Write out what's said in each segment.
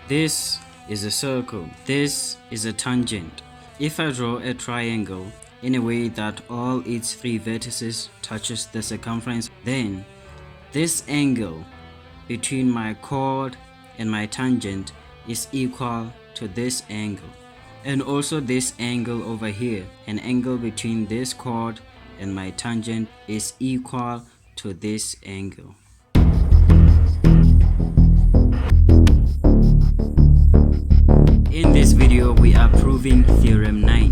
This is a circle. This is a tangent. If I draw a triangle in a way that all its three vertices touches the circumference, then this angle between my chord and my tangent is equal to this angle. And also this angle over here, an angle between this chord and my tangent is equal to this angle. In this video, we are proving Theorem 9,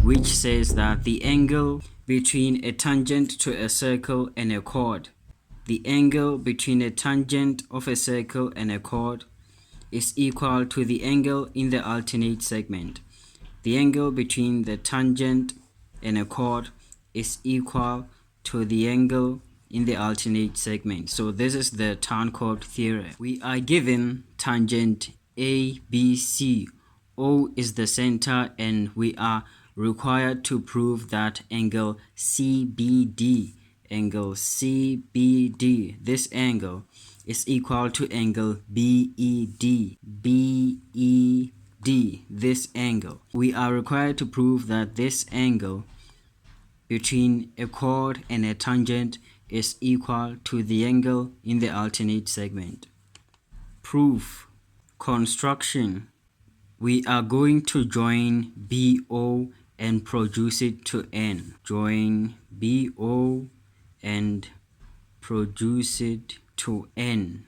which says that the angle between a tangent to a circle and a chord, the angle between a tangent of a circle and a chord is equal to the angle in the alternate segment. The angle between the tangent and a chord is equal to the angle in the alternate segment. So this is the Tan-chord theorem. We are given tangent ABC. O is the center, and we are required to prove that angle CBD, this angle is equal to angle BED, this angle. We are required to prove that this angle between a chord and a tangent is equal to the angle in the alternate segment. Proof. Construction. We are going to join BO and produce it to N. Join BO and produce it to N.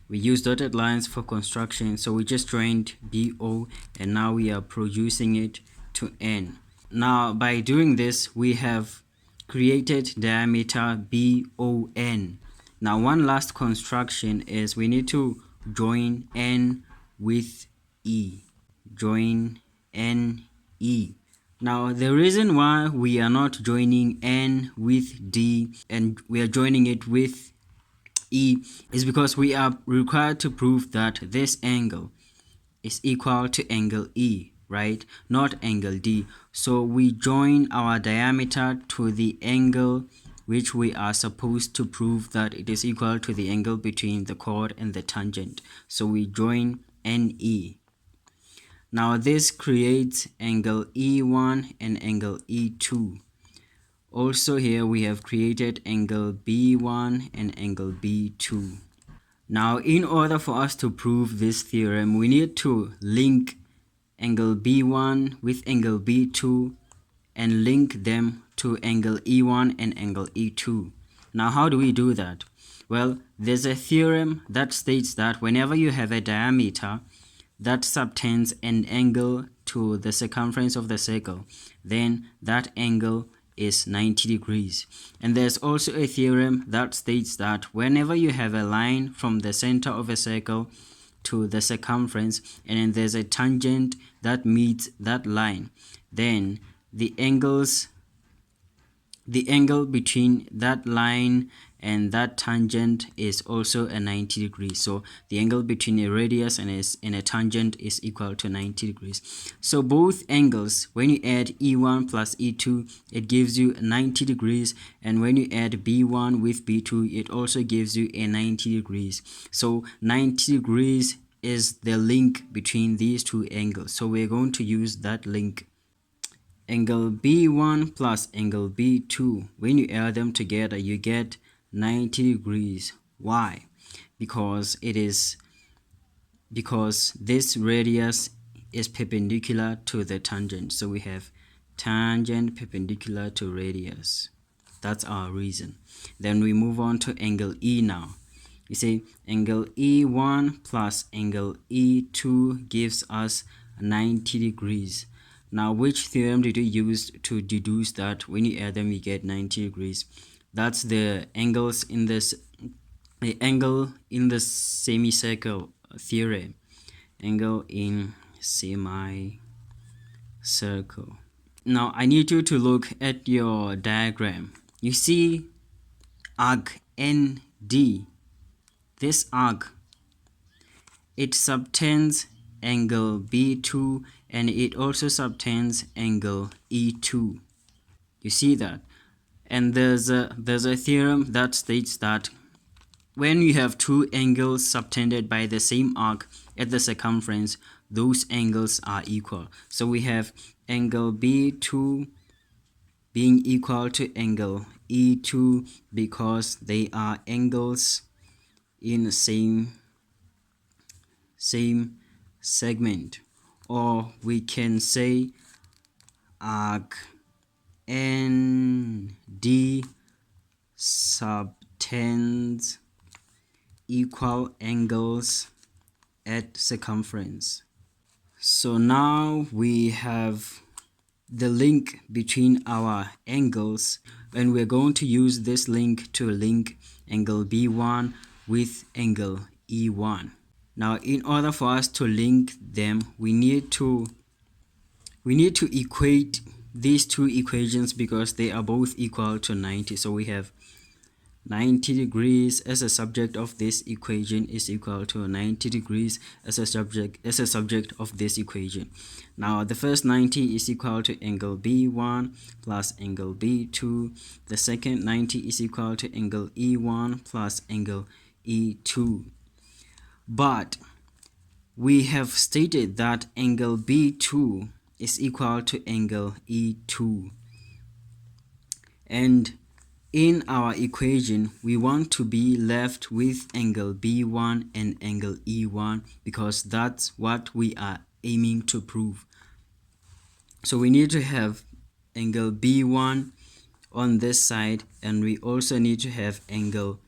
We use dotted lines for construction, so we just joined BO and now we are producing it to N. Now by doing this, we have created diameter BON. Now one last construction is we need to join N with E. Join NE. Now the reason why we are not joining N with D and we are joining it with E is because we are required to prove that this angle is equal to angle E, right? Not angle D. So we join our diameter to the angle which we are supposed to prove that it is equal to the angle between the chord and the tangent. So we join NE. Now this creates angle E1 and angle E2. Also here we have created angle B1 and angle B2. Now in order for us to prove this theorem, we need to link angle B1 with angle B2 and link them to angle E1 and angle E2. Now how do we do that? Well, there's a theorem that states that whenever you have a diameter that subtends an angle to the circumference of the circle, then that angle is 90 degrees. And there's also a theorem that states that whenever you have a line from the center of a circle to the circumference and then there's a tangent that meets that line, then the angle between that line and that tangent is also a 90 degrees. So the angle between a radius and a tangent is equal to 90 degrees. So both angles, when you add E1 plus E2, it gives you 90 degrees. And when you add B1 with B2, it also gives you a 90 degrees. So 90 degrees is the link between these two angles. So we're going to use that link. Angle B1 plus angle B2, when you add them together, you get 90 degrees. Why? Because this radius is perpendicular to the tangent. So we have tangent perpendicular to radius. That's our reason. Then we move on to angle E now. You see, angle E1 plus angle E2 gives us 90 degrees. Now, which theorem did you use to deduce that when you add them, you get 90 degrees? That's the angle in the semicircle theorem. Angle in semicircle. Now, I need you to look at your diagram. You see arc ND. This arc, it subtends angle B2 and it also subtends angle E2. You see that? And there's a theorem that states that when you have two angles subtended by the same arc, at the circumference, those angles are equal. So we have angle B2 being equal to angle E2 because they are angles in the same segment. Or we can say arc ND subtends equal angles at circumference. So now we have the link between our angles, and we're going to use this link to link angle B1 with angle E1. Now, in order for us to link them, we need to equate these two equations because they are both equal to 90. So we have 90 degrees as a subject of this equation is equal to 90 degrees as a subject of this equation. Now the first 90 is equal to angle B1 plus angle B2. The second 90 is equal to angle E1 plus angle E2. But we have stated that angle B2 is equal to angle E2. And in our equation, we want to be left with angle B1 and angle E1 because that's what we are aiming to prove. So we need to have angle B1 on this side, and we also need to have angle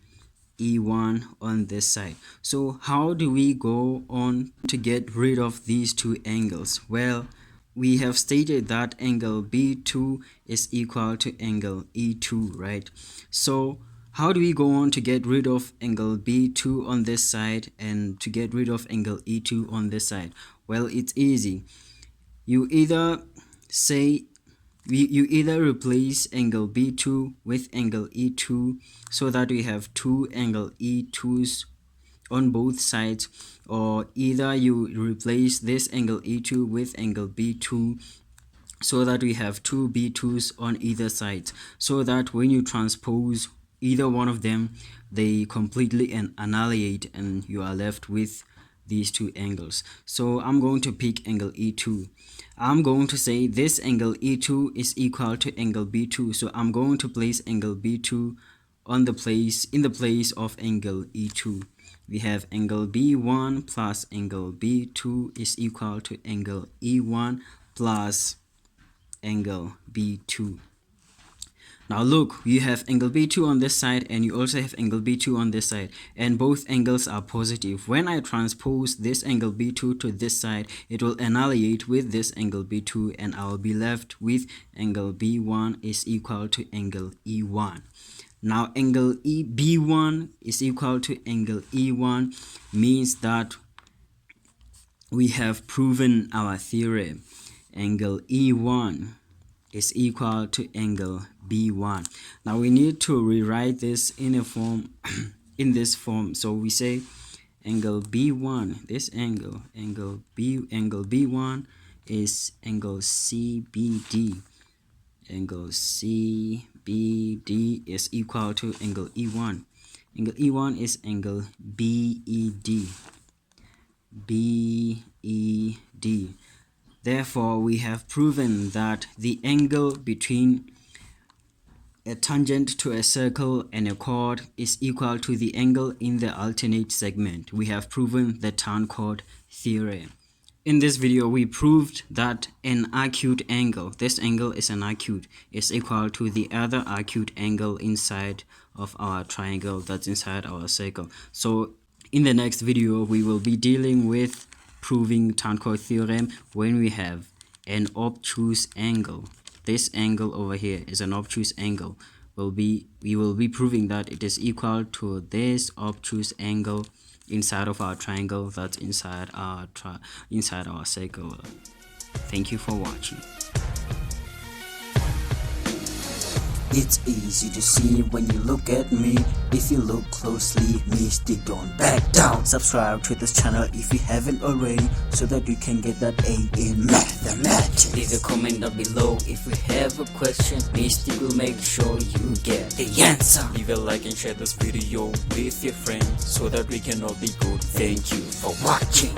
E1 on this side. So how do we go on to get rid of these two angles? Well, we have stated that angle B2 is equal to angle E2, right? So how do we go on to get rid of angle B2 on this side and to get rid of angle E2 on this side? Well, it's easy. You either replace angle B2 with angle E2 so that we have two angle E2s on both sides, or either you replace this angle E2 with angle B2 so that we have two B2s on either side, so that when you transpose either one of them, they completely annihilate and you are left with these two angles. So I'm going to pick angle E2. I'm going to say this angle E2 is equal to angle B2, so I'm going to place angle B2 in the place of angle E2. We have angle B1 plus angle B2 is equal to angle E1 plus angle B2. Now look, you have angle B2 on this side and you also have angle B2 on this side, and both angles are positive. When I transpose this angle B2 to this side, it will annihilate with this angle B2 and I will be left with angle B1 is equal to angle E1. Now angle B1 is equal to angle E1 means that we have proven our theorem. Angle E1 is equal to angle B1. Now we need to rewrite this in a form in this form. So we say angle B1, this angle B1 is angle CBD. Angle CBD is equal to angle E1. Angle E1 is angle BED. BED. Therefore, we have proven that the angle between a tangent to a circle and a chord is equal to the angle in the alternate segment. We have proven the Tan-chord theorem. In this video, we proved that an acute angle, this angle is an acute, is equal to the other acute angle inside of our triangle that's inside our circle. So in the next video, we will be dealing with proving Tan-chord theorem when we have an obtuse angle. This angle over here is an obtuse angle. We will be proving that it is equal to this obtuse angle inside of our triangle that's inside our circle. Thank you for watching. It's easy to see when you look at me. If you look closely, Mystic don't back down. Subscribe to this channel if you haven't already, so that you can get that A in mathematics. Leave a comment down below if you have a question. Mystic will make sure you get The answer. Leave a like and share this video with your friends so that we can all be good. Thank you for watching.